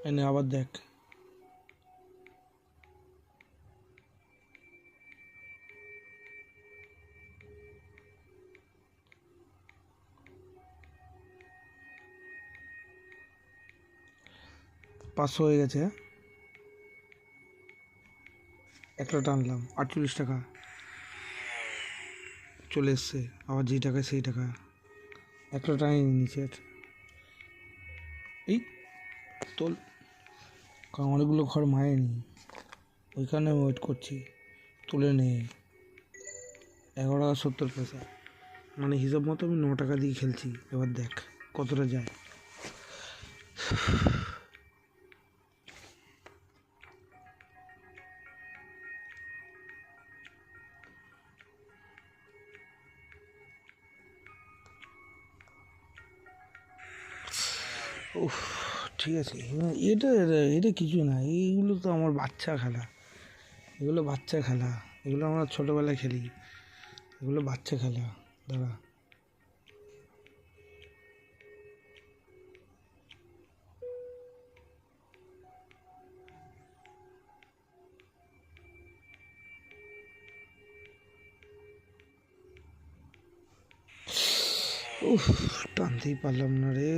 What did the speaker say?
এনে আবার দেখ, পাঁচশো হয়ে গেছে। একটা টানলাম 48 টাকা চলে এসছে, আবার যেই টাকায় সেই টাকা। একটা টানিয়ে নিচের এই তোল, কারণ অনেকগুলো ঘর মায়েনি, ওইখানে ওয়েট করছি, তুলে নে। 11 টাকা 70 পয়সা, মানে হিসাব মতো আমি 9 টাকা দিয়ে খেলছি। এবার দেখ কতটা যায়। উফ, ঠিক আছে। এটা এটা এটা কিছু না, এইগুলো তো আমার বাচ্চা খেলা, এগুলো বাচ্চা খেলা, এগুলো আমরা ছোটোবেলায় খেলি, এগুলো বাচ্চা খেলা। দাঁড়া, উফ, টানতেই পারলাম না রে।